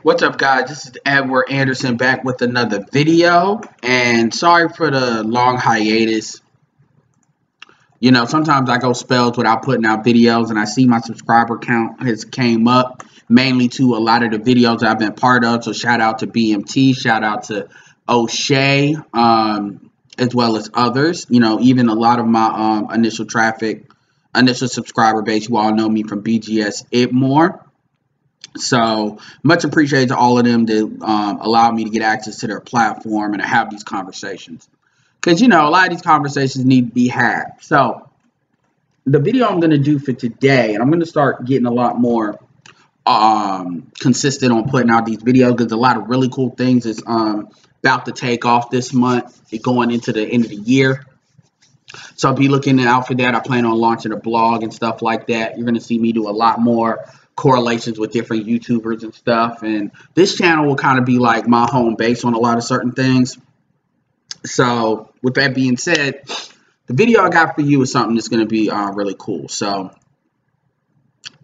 What's up, guys? This is Edward Anderson back with another video, and sorry for the long hiatus. You know, sometimes I go spells without putting out videos, and I see my subscriber count has came up mainly to a lot of the videos that I've been part of. So shout out to BMT, shout out to O'Shea, as well as others. You know, even a lot of my initial subscriber base. You all know me from BGS It More. So much appreciated to all of them that allow me to get access to their platform and to have these conversations. Because, you know, a lot of these conversations need to be had. So the video I'm going to do for today, and I'm going to start getting a lot more consistent on putting out these videos, because a lot of really cool things is about to take off this month, going into the end of the year. So I'll be looking out for that. I plan on launching a blog and stuff like that. You're going to see me do a lot more correlations with different YouTubers and stuff. And this channel will kind of be like my home base on a lot of certain things. So with that being said, the video I got for you is something that's going to be really cool. So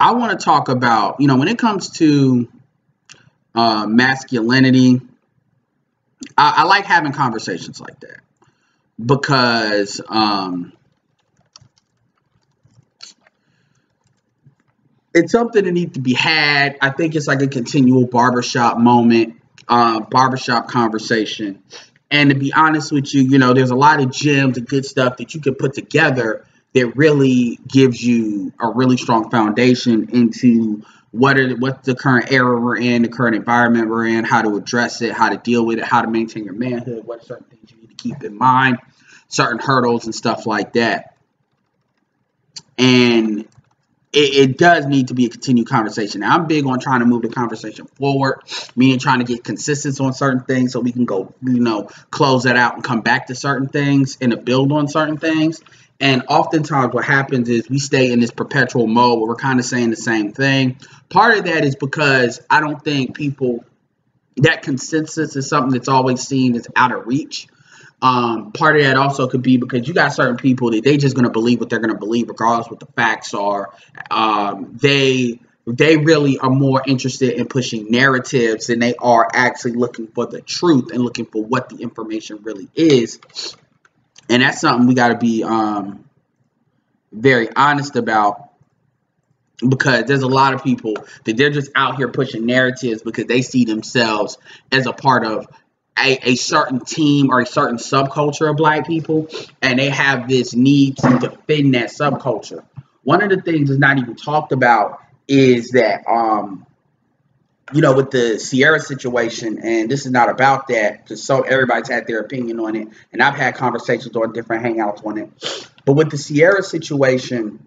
I want to talk about, you know, when it comes to masculinity, I like having conversations like that because it's something that needs to be had. I think it's like a continual barbershop moment, barbershop conversation. And to be honest with you, you know, there's a lot of gems and good stuff that you can put together that really gives you a really strong foundation into what the current era we're in, the current environment we're in, how to address it, how to deal with it, how to maintain your manhood, what certain things you need to keep in mind, certain hurdles and stuff like that. And it does need to be a continued conversation. Now, I'm big on trying to move the conversation forward, meaning trying to get consistency on certain things so we can go, you know, close that out and come back to certain things and to build on certain things. And oftentimes what happens is we stay in this perpetual mode where we're kind of saying the same thing. Part of that is because I don't think that consensus is something that's always seen as out of reach. Part of that also could be because you got certain people that they just going to believe what they're going to believe regardless what the facts are. They really are more interested in pushing narratives than they are actually looking for the truth and looking for what the information really is. And that's something we got to be very honest about, because there's a lot of people that they're just out here pushing narratives because they see themselves as a part of a certain team or a certain subculture of black people, and they have this need to defend that subculture. One of the things that's not even talked about is that, you know, with the Sierra situation, and this is not about that, because everybody's had their opinion on it, and I've had conversations on different hangouts on it. But with the Sierra situation,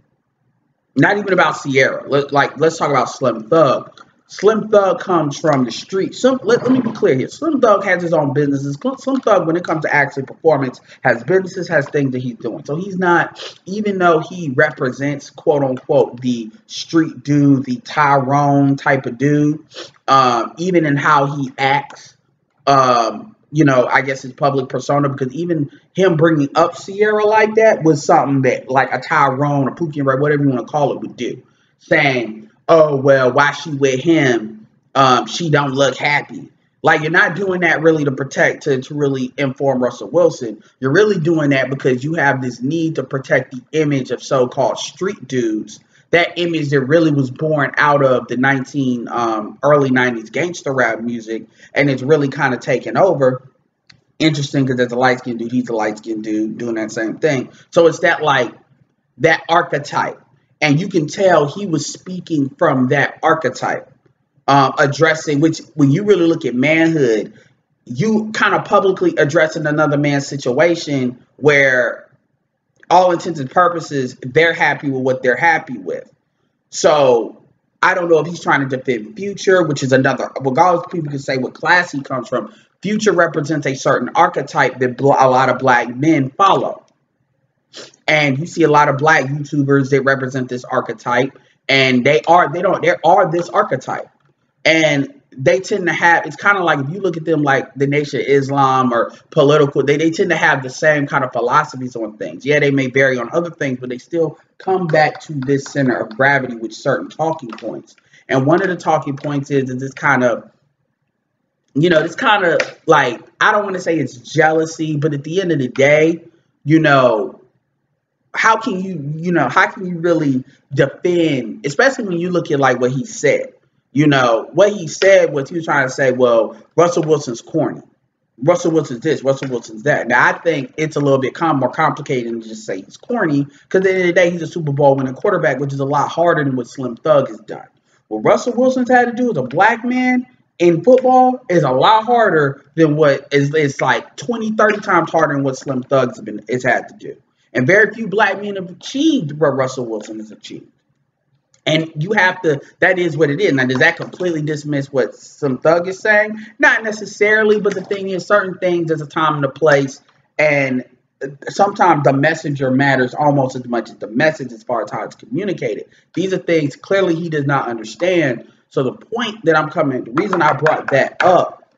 not even about Sierra. Let's talk about Slim Thug. Slim Thug comes from the street. Let me be clear here. Slim Thug has his own businesses. Slim Thug, when it comes to actual performance, has businesses, has things that he's doing. So he's not, even though he represents, quote unquote, the street dude, the Tyrone type of dude, even in how he acts, you know, I guess his public persona, because even him bringing up Sierra like that was something that like a Tyrone or Pookie, whatever you want to call it, would do. Saying, oh, well, why she with him? She don't look happy. Like, you're not doing that really to protect, to really inform Russell Wilson. You're really doing that because you have this need to protect the image of so-called street dudes. That image that really was born out of the early 90s gangster rap music, and it's really kind of taken over. Interesting, because there's a light-skinned dude, he's a light-skinned dude doing that same thing. So it's that, like, that archetype. And you can tell he was speaking from that archetype, addressing, which when you really look at manhood, you kind of publicly addressing another man's situation where all intents and purposes, they're happy with what they're happy with. So I don't know if he's trying to defend Future, which is another, regardless, people can say what class he comes from. Future represents a certain archetype that a lot of black men follow. And you see a lot of black YouTubers that represent this archetype, and they are this archetype. And they tend to have, it's kind of like if you look at them like the Nation of Islam or political, they tend to have the same kind of philosophies on things. Yeah, they may vary on other things, but they still come back to this center of gravity with certain talking points. And one of the talking points is this kind of you know, it's kind of like, I don't want to say it's jealousy, but at the end of the day, you know, how can you really defend, especially when you look at like what he said. You know, what he said was, he was trying to say, well, Russell Wilson's corny. Russell Wilson's this, Russell Wilson's that. Now, I think it's a little bit more complicated than just say he's corny, because at the end of the day, he's a Super Bowl winning quarterback, which is a lot harder than what Slim Thug has done. What Russell Wilson's had to do as a black man in football is a lot harder than what is, it's like 20, 30 times harder than what Slim Thug's has had to do. And very few black men have achieved what Russell Wilson has achieved. And you have to, that is what it is. Now, does that completely dismiss what some Thug is saying? Not necessarily, but the thing is, certain things, there's a time and a place, and sometimes the messenger matters almost as much as the message as far as how it's communicated. These are things clearly he does not understand. So the point that I'm coming, the reason I brought that up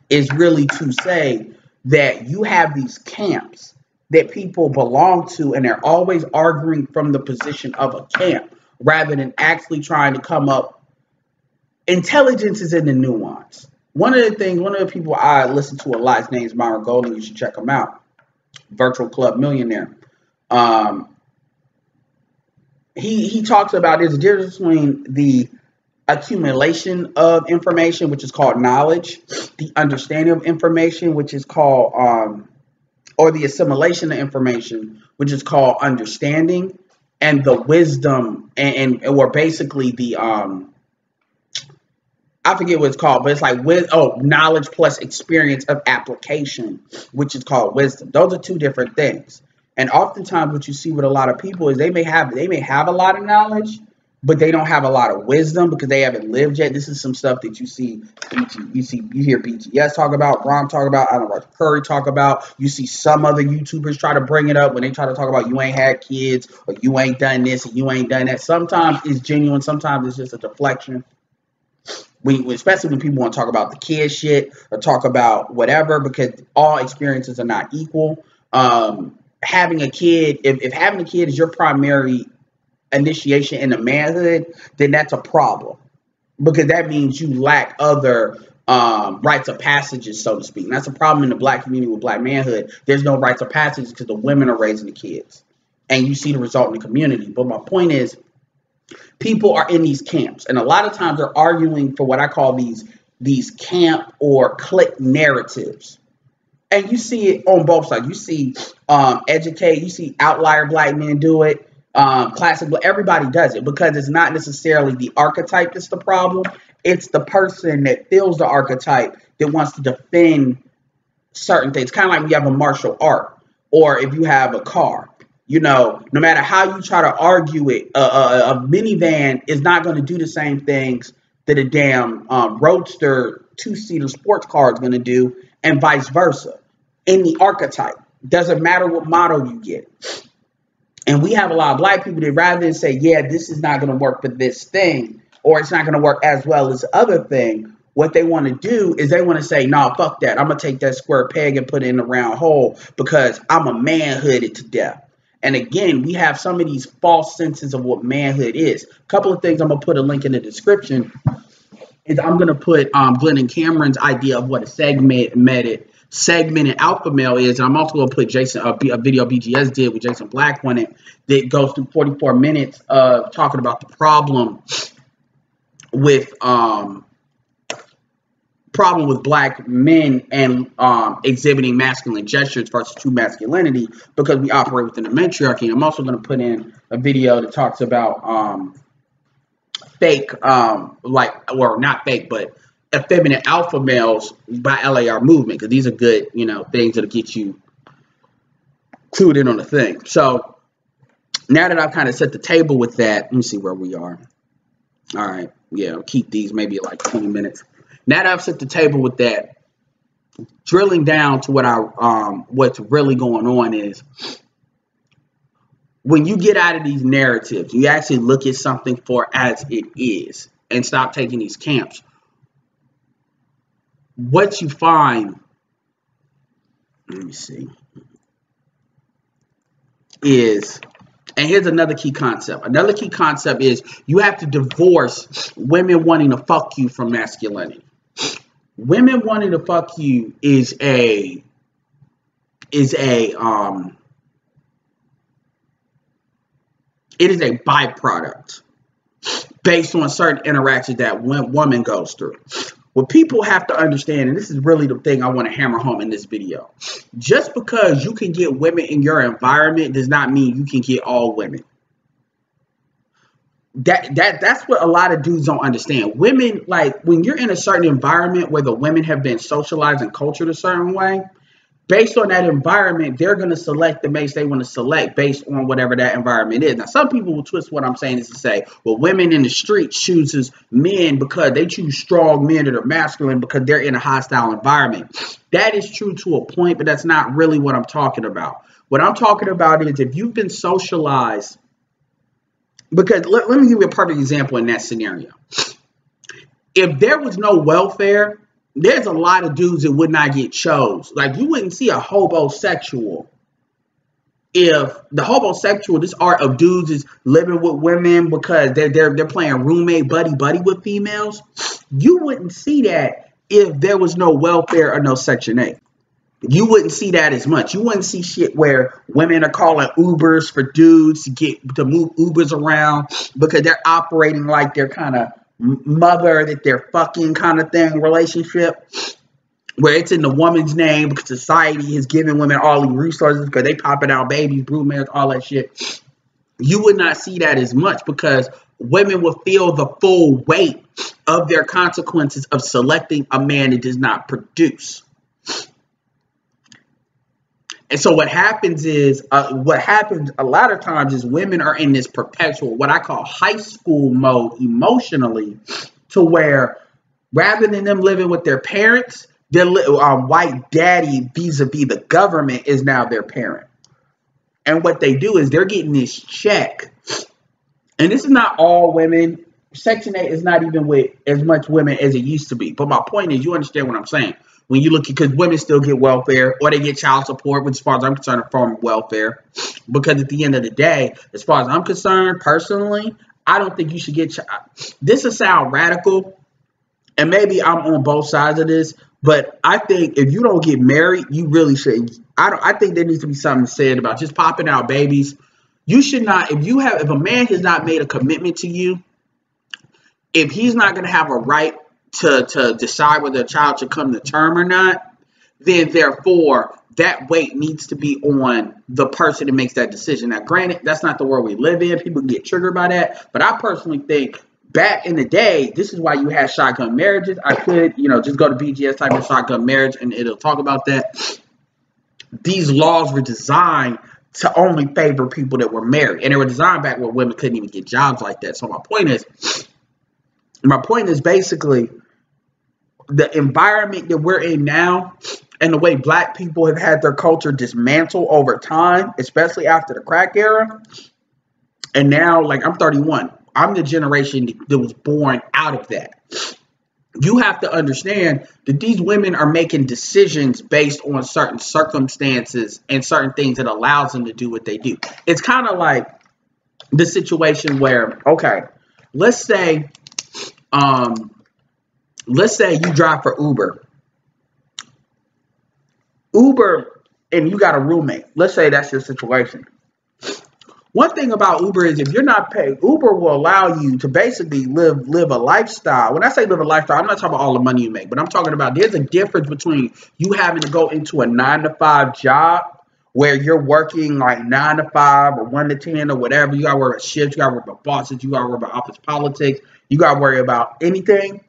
is really to say that you have these camps that people belong to, and they're always arguing from the position of a camp, rather than actually trying to come up. Intelligence is in the nuance. One of the people I listen to a lot, his name is Myron Golden. You should check him out. Virtual Club Millionaire. He talks about there's a difference between the accumulation of information, which is called knowledge, the understanding of information, which is called, or the assimilation of information, which is called understanding, and the wisdom, or basically the, I forget what it's called, but it's like knowledge plus experience of application, which is called wisdom. Those are two different things. And oftentimes what you see with a lot of people is they may have a lot of knowledge, but they don't have a lot of wisdom because they haven't lived yet. This is some stuff that you hear BTS talk about, Rom talk about, I don't know, Curry talk about. You see some other YouTubers try to bring it up when they try to talk about you ain't had kids, or you ain't done this, and you ain't done that. Sometimes it's genuine, sometimes it's just a deflection. Especially when people want to talk about the kid shit or talk about whatever, because all experiences are not equal. Having a kid, if having a kid is your primary initiation into manhood, then that's a problem, because that means you lack other rites of passages, so to speak. And that's a problem in the black community with black manhood. There's no rites of passage because the women are raising the kids, and you see the result in the community. But my point is, people are in these camps, and a lot of times they're arguing for what I call these camp or clique narratives. And you see it on both sides. You see you see outlier black men do it. Classic, but everybody does it, because it's not necessarily the archetype that's the problem. It's the person that fills the archetype that wants to defend certain things. Kind of like when you have a martial art, or if you have a car. You know, no matter how you try to argue it, a minivan is not going to do the same things that a damn roadster two-seater sports car is going to do, and vice versa. In the archetype, doesn't matter what model you get. And we have a lot of black people that rather than say, yeah, this is not going to work for this thing, or it's not going to work as well as the other thing, what they want to do is they want to say, nah, fuck that. I'm going to take that square peg and put it in a round hole because I'm a manhooded to death. And again, we have some of these false senses of what manhood is. A couple of things, I'm going to put a link in the description. Is I'm going to put Glenn and Cameron's idea of what a segmented alpha male is, and I'm also going to put a video BGS did with Jason Black on it that goes through 44 minutes of talking about the problem with black men and exhibiting masculine gestures versus true masculinity, because we operate within the matriarchy. I'm also going to put in a video that talks about fake, not fake, but effeminate alpha males by LAR movement, because these are good, things that'll get you clued in on the thing. So now that I've kind of set the table with that, let me see where we are. All right, yeah, I'll keep these maybe like 20 minutes. Now that I've set the table with that, drilling down to what's really going on is, when you get out of these narratives, you actually look at something for as it is and stop taking these camps. What you find, let me see, is, and here's another key concept. Another key concept is you have to divorce women wanting to fuck you from masculinity. Women wanting to fuck you is a it is a byproduct based on certain interactions that one woman goes through. What people have to understand, and this is really the thing I want to hammer home in this video, just because you can get women in your environment does not mean you can get all women. That's what a lot of dudes don't understand. Women, like, when you're in a certain environment where the women have been socialized and cultured a certain way, based on that environment, they're going to select the mates they want to select based on whatever that environment is. Now, some people will twist what I'm saying is to say, well, women in the street chooses men because they choose strong men that are masculine because they're in a hostile environment. That is true to a point, but that's not really what I'm talking about. What I'm talking about is if you've been socialized, because let me give you a perfect example in that scenario. If there was no welfare, there's a lot of dudes that would not get chose. Like, you wouldn't see a hobosexual. If the hobosexual, this art of dudes is living with women because they're playing roommate buddy with females, you wouldn't see that if there was no welfare or no Section 8. You wouldn't see that as much. You wouldn't see shit where women are calling Ubers for dudes to move Ubers around because they're operating like they're kind of mother that they're fucking kind of thing relationship, where it's in the woman's name because society is giving women all these resources because they popping out babies, brood males, all that shit. You would not see that as much because women will feel the full weight of their consequences of selecting a man that does not produce. And so what happens a lot of times is women are in this perpetual, what I call high school mode emotionally, to where rather than them living with their parents, their white daddy vis-a-vis the government is now their parent. And what they do is they're getting this check. And this is not all women. Section 8 is not even with as much women as it used to be. But my point is, you understand what I'm saying. When you look at, because women still get welfare or they get child support, which as far as I'm concerned, are from welfare. Because at the end of the day, as far as I'm concerned, personally, I don't think you should get, this will sound radical, and maybe I'm on both sides of this, but I think if you don't get married, you really should. I think there needs to be something said about just popping out babies. You should not, if a man has not made a commitment to you, if he's not going to have a right to decide whether a child should come to term or not, then therefore that weight needs to be on the person that makes that decision. Now, granted, that's not the world we live in. People get triggered by that. But I personally think back in the day, this is why you had shotgun marriages. I could, just go to BGS, type in shotgun marriage, and it'll talk about that. These laws were designed to only favor people that were married. And they were designed back where women couldn't even get jobs like that. So my point is basically the environment that we're in now and the way black people have had their culture dismantled over time, especially after the crack era. And now, like, I'm 31. I'm the generation that was born out of that. You have to understand that these women are making decisions based on certain circumstances and certain things that allows them to do what they do. It's kind of like the situation where, okay, let's say you drive for Uber, and you got a roommate. Let's say that's your situation. One thing about Uber is if you're not paid, Uber will allow you to basically live a lifestyle. When I say live a lifestyle, I'm not talking about all the money you make, but I'm talking about there's a difference between you having to go into a 9-to-5 job where you're working like 9 to 5 or 1 to 10 or whatever. You got to worry about shifts. You got to worry about bosses. You got to worry about office politics. You got to worry about anything.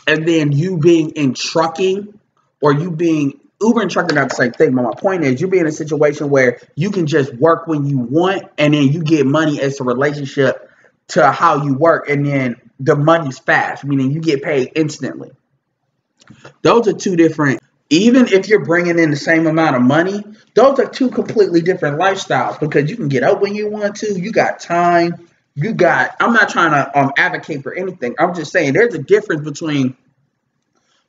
And then you being in trucking or you being Uber and trucking, not the same thing. But my point is you be in a situation where you can just work when you want and then you get money as a relationship to how you work. And then the money's fast, meaning you get paid instantly. Those are two different. Even if you're bringing in the same amount of money, those are two completely different lifestyles because you can get up when you want to. You got time. I'm not trying to advocate for anything. I'm just saying there's a difference between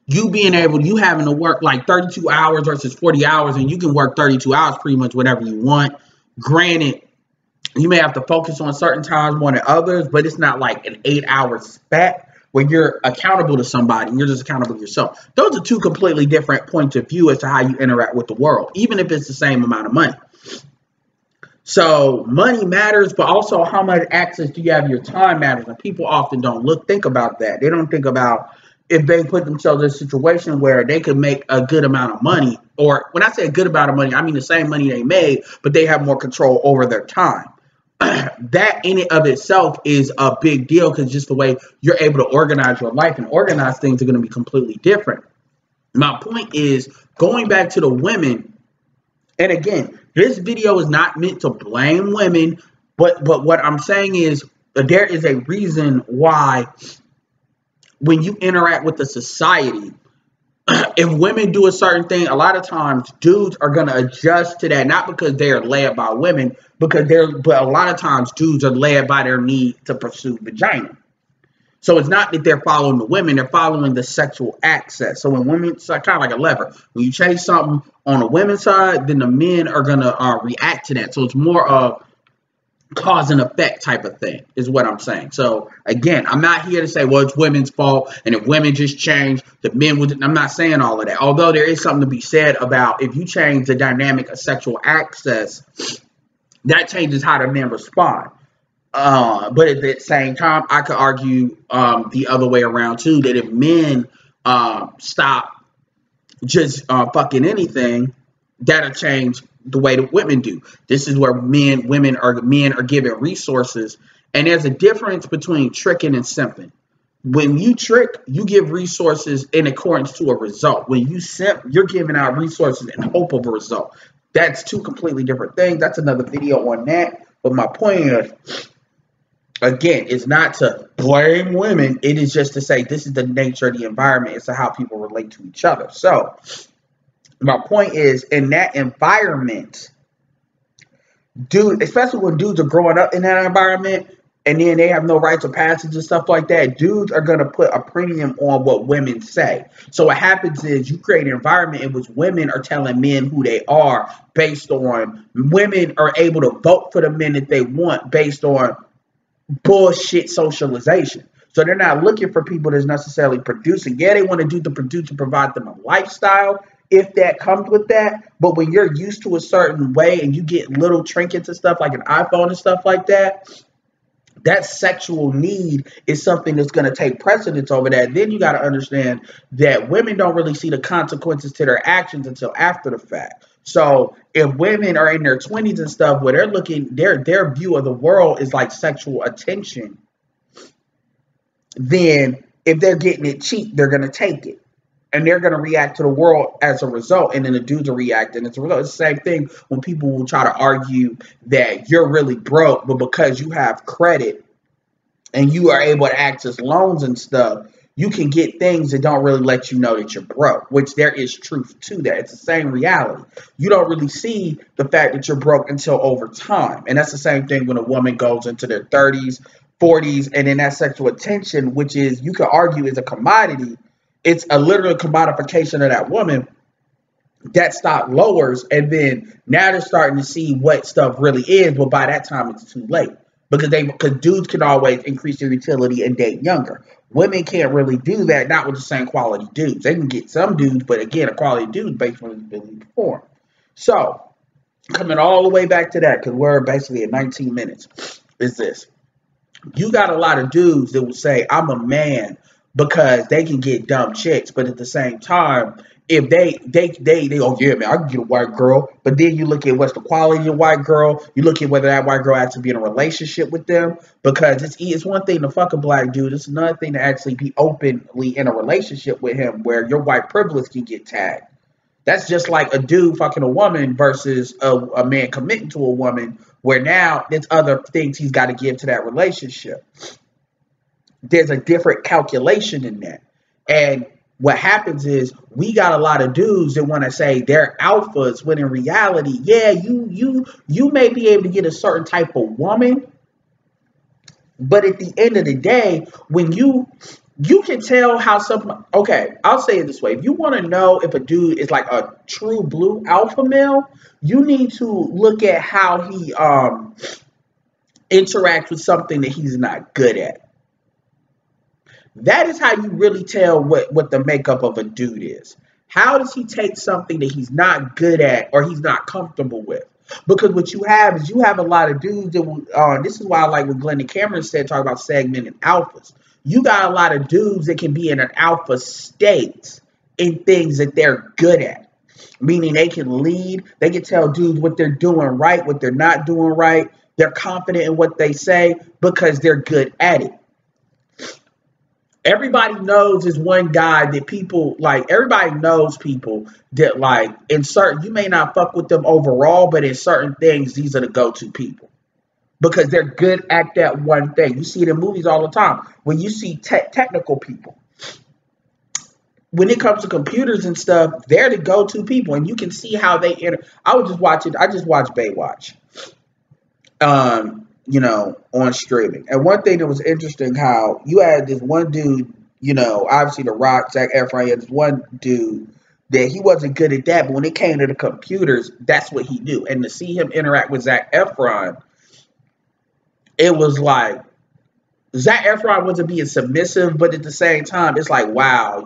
you having to work like 32 hours versus 40 hours, and you can work 32 hours pretty much whatever you want. Granted, you may have to focus on certain times more than others, but it's not like an 8-hour spat. where you're accountable to somebody and you're just accountable to yourself. Those are two completely different points of view as to how you interact with the world, even if it's the same amount of money. So money matters, but also how much access do you have to your time matters. And people often don't think about that. They don't think about if they put themselves in a situation where they could make a good amount of money, or when I say a good amount of money, I mean the same money they made, but they have more control over their time. That in and of itself is a big deal, because just the way you're able to organize your life and organize things are going to be completely different. My point is, going back to the women, and again, this video is not meant to blame women, but what I'm saying is there is a reason why when you interact with the society, if women do a certain thing, a lot of times dudes are going to adjust to that, not because they are led by women, but a lot of times dudes are led by their need to pursue vagina. So it's not that they're following the women, they're following the sexual access. So when women, it's kind of like a lever. When you chase something on the women's side, then the men are going to react to that. So it's more of cause and effect type of thing is what I'm saying. So again, I'm not here to say, well, it's women's fault, and if women just change, the men would. I'm not saying all of that. Although there is something to be said about if you change the dynamic of sexual access, that changes how the men respond. But at the same time, I could argue the other way around too, that if men stop just fucking anything, that'll change the way that women do. This is where men are given resources, and there's a difference between tricking and simping. When you trick, you give resources in accordance to a result. When you simp, you're giving out resources in hope of a result. That's two completely different things. That's another video on that. But my point is, again, is not to blame women. It is just to say this is the nature of the environment. It's how people relate to each other. So my point is, in that environment, dude, especially when dudes are growing up in that environment and then they have no rites of passage and stuff like that, dudes are going to put a premium on what women say. So what happens is you create an environment in which women are telling men who they are based on, women are able to vote for the men that they want based on bullshit socialization. So they're not looking for people that's necessarily producing. Yeah, they want to do the produce and provide them a lifestyle, if that comes with that. But when you're used to a certain way and you get little trinkets and stuff like an iPhone and stuff like that, that sexual need is something that's going to take precedence over that. Then you got to understand that women don't really see the consequences to their actions until after the fact. So if women are in their 20s and stuff, where they're looking, their view of the world is like sexual attention, then if they're getting it cheap, they're going to take it. And they're going to react to the world as a result. And then the dudes are reacting as a result. It's the same thing when people will try to argue that you're really broke, but because you have credit and you are able to access loans and stuff, you can get things that don't really let you know that you're broke, which there is truth to that. It's the same reality. You don't really see the fact that you're broke until over time. And that's the same thing when a woman goes into their 30s, 40s, and then that sexual attention, which is, you could argue, is a commodity. It's a literal commodification of that woman. That stock lowers, and then now they're starting to see what stuff really is, but by that time it's too late. Because dudes can always increase their utility and date younger. Women can't really do that, not with the same quality dudes. They can get some dudes, but again, a quality dude based on his ability to perform. So, coming all the way back to that, because we're basically at 19 minutes, is this. You got a lot of dudes that will say, I'm a man, because they can get dumb chicks, but at the same time, if they oh yeah, man, I can get a white girl. But then you look at what's the quality of the white girl. You look at whether that white girl actually be in a relationship with them, because it's one thing to fuck a black dude. It's another thing to actually be openly in a relationship with him, where your white privilege can get tagged. That's just like a dude fucking a woman versus a man committing to a woman, where now there's other things he's got to give to that relationship. There's a different calculation in that. And what happens is we got a lot of dudes that want to say they're alphas, when in reality, yeah, you may be able to get a certain type of woman, but at the end of the day, when you can tell how some, okay, I'll say it this way. If you want to know if a dude is like a true blue alpha male, you need to look at how he interacts with something that he's not good at. That is how you really tell what the makeup of a dude is. How does he take something that he's not good at or he's not comfortable with? Because what you have is you have a lot of dudes that will, this is why I like what Glenn and Cameron said, talk about segmenting alphas. You got a lot of dudes that can be in an alpha state in things that they're good at. Meaning they can lead, they can tell dudes what they're doing right, what they're not doing right. They're confident in what they say because they're good at it. Everybody knows is one guy that people like. Everybody knows people that like in certain, you may not fuck with them overall, but in certain things, these are the go-to people because they're good at that one thing. You see it in movies all the time. When you see technical people, when it comes to computers and stuff, they're the go-to people, and you can see how they enter. I just watched Baywatch. On streaming. And one thing that was interesting, how you had this one dude, obviously The Rock, Zac Efron, had this one dude that he wasn't good at that, but when it came to the computers, that's what he knew. And to see him interact with Zac Efron, it was like, Zac Efron wasn't being submissive, but at the same time, it's like, wow,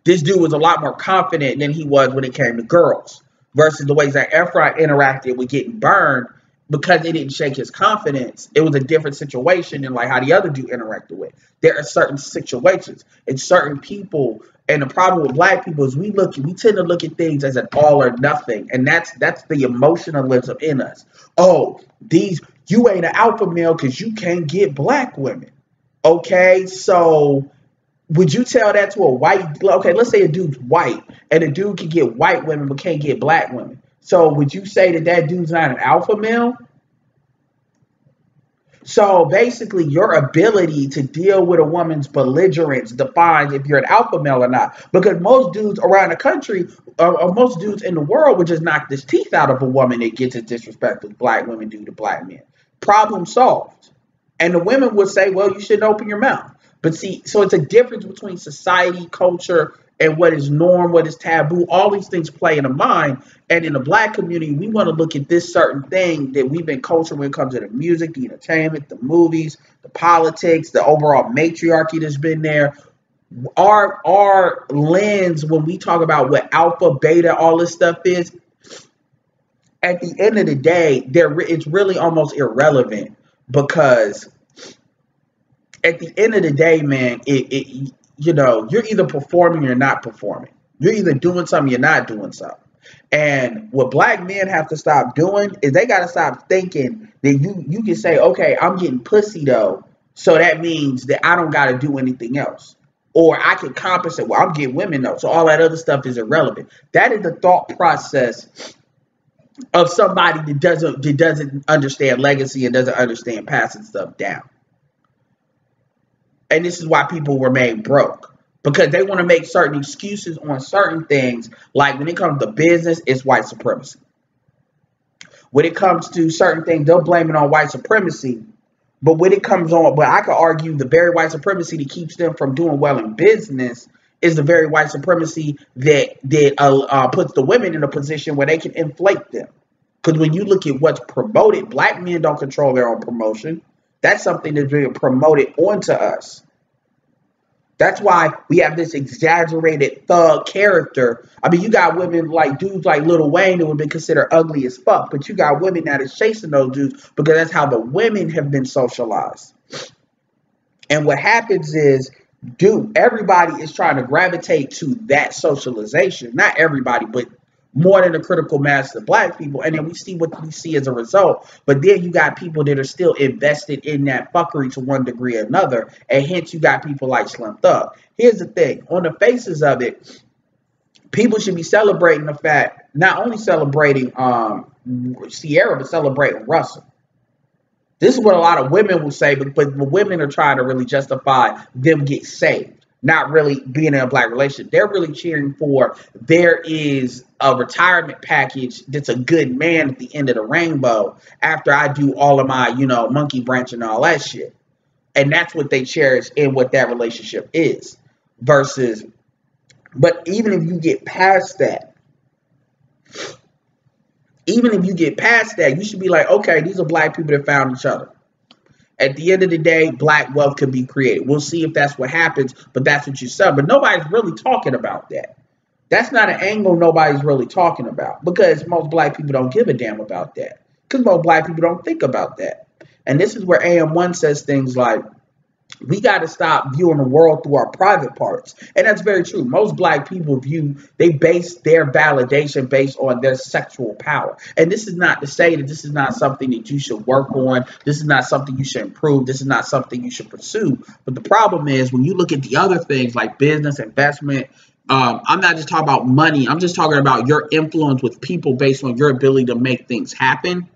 this dude was a lot more confident than he was when it came to girls, versus the way Zac Efron interacted with getting burned. Because it didn't shake his confidence, it was a different situation than like how the other dude interacted with. There are certain situations and certain people, and the problem with black people is we tend to look at things as an all or nothing, and that's the emotionalism in us. Oh, you ain't an alpha male because you can't get black women. Okay, so would you tell that to a white? Okay, let's say a dude's white and a dude can get white women but can't get black women. So would you say that dude's not an alpha male? So basically, your ability to deal with a woman's belligerence defines if you're an alpha male or not. Because most dudes around the country, or most dudes in the world, would just knock the teeth out of a woman that gets as disrespectful as black women do to black men. Problem solved. And the women would say, well, you shouldn't open your mouth. But see, so it's a difference between society, culture, and what is norm, what is taboo. All these things play in the mind. And in the black community, we want to look at this certain thing that we've been cultured when it comes to the music, the entertainment, the movies, the politics, the overall matriarchy that's been there. Our lens, when we talk about what alpha, beta, all this stuff is, at the end of the day, it's really almost irrelevant, because at the end of the day, man, you're either performing or you're not performing. You're either doing something, you're not doing something. And what black men have to stop doing is they got to stop thinking that you can say, okay, I'm getting pussy though, so that means that I don't got to do anything else. Or I can compensate, well, I'm getting women though, so all that other stuff is irrelevant. That is the thought process of somebody that doesn't understand legacy and doesn't understand passing stuff down. And this is why people remain broke, because they want to make certain excuses on certain things. Like when it comes to business, it's white supremacy. When it comes to certain things, they'll blame it on white supremacy. But when it comes on, but I could argue the very white supremacy that keeps them from doing well in business is the very white supremacy that puts the women in a position where they can inflate them. Because when you look at what's promoted, black men don't control their own promotion. That's something that's being promoted onto us. That's why we have this exaggerated thug character. I mean, you got women like dudes like Lil Wayne that would be considered ugly as fuck, but you got women that is chasing those dudes because that's how the women have been socialized. And what happens is, everybody is trying to gravitate to that socialization. Not everybody, but more than a critical mass of black people. And then we see what we see as a result. But then you got people that are still invested in that fuckery to one degree or another. And hence you got people like Slim Thug. Here's the thing. On the faces of it, people should be celebrating the fact, not only celebrating Sierra, but celebrating Russell. This is what a lot of women will say, but women are trying to really justify them get saved. Not really being in a black relationship. They're really cheering for, there is a retirement package that's a good man at the end of the rainbow after I do all of my, monkey branch and all that shit. And that's what they cherish in what that relationship is. Versus, but even if you get past that, you should be like, okay, these are black people that found each other. At the end of the day, black wealth can be created. We'll see if that's what happens, but that's what you said. But nobody's really talking about that. That's not an angle nobody's really talking about, because most black people don't give a damn about that. Because most black people don't think about that. And this is where AM1 says things like, we got to stop viewing the world through our private parts. And that's very true. Most black people they base their validation based on their sexual power. And this is not to say that this is not something that you should work on. This is not something you should improve. This is not something you should pursue. But the problem is, when you look at the other things like business, investment, I'm not just talking about money. I'm just talking about your influence with people based on your ability to make things happen.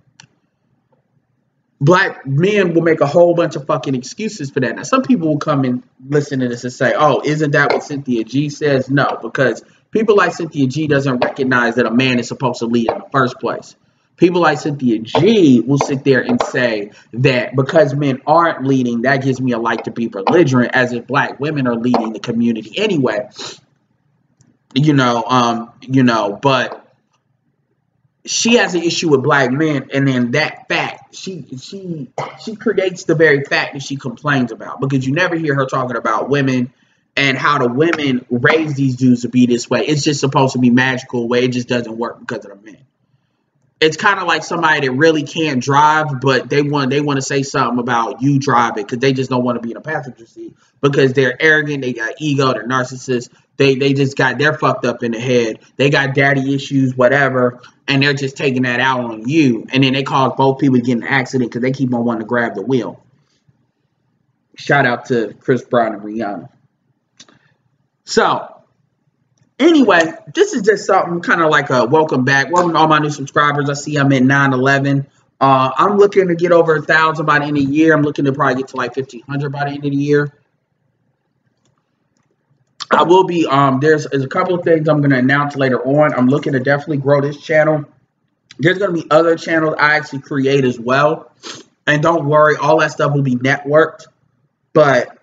Black men will make a whole bunch of fucking excuses for that. Now, some people will come and listen to this and say, oh, isn't that what Cynthia G says? No, because people like Cynthia G doesn't recognize that a man is supposed to lead in the first place. People like Cynthia G will sit there and say that because men aren't leading, that gives me a right to be belligerent, as if black women are leading the community anyway. But she has an issue with black men, and then that fact, she creates the very fact that she complains about, because you never hear her talking about women and how the women raise these dudes to be this way. It's just supposed to be magical way. It just doesn't work because of the men. It's kind of like somebody that really can't drive, but they want to say something about you driving because they just don't want to be in a passenger seat because they're arrogant, they got ego, they're narcissists, they're fucked up in the head, they got daddy issues, whatever, and they're just taking that out on you, and then they cause both people to get in an accident because they keep on wanting to grab the wheel. Shout out to Chris Brown and Rihanna. So, anyway, this is just something kind of like a welcome back. Welcome to all my new subscribers. I see I'm at 911. I'm looking to get over 1,000 by the end of the year. I'm looking to probably get to like 1,500 by the end of the year. I will be, there's a couple of things I'm going to announce later on. I'm looking to definitely grow this channel. There's going to be other channels I actually create as well. And don't worry, all that stuff will be networked. But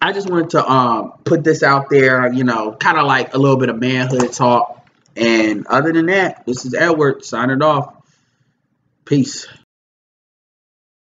I just wanted to put this out there, kind of like a little bit of manhood talk. And other than that, this is Edward signing off. Peace.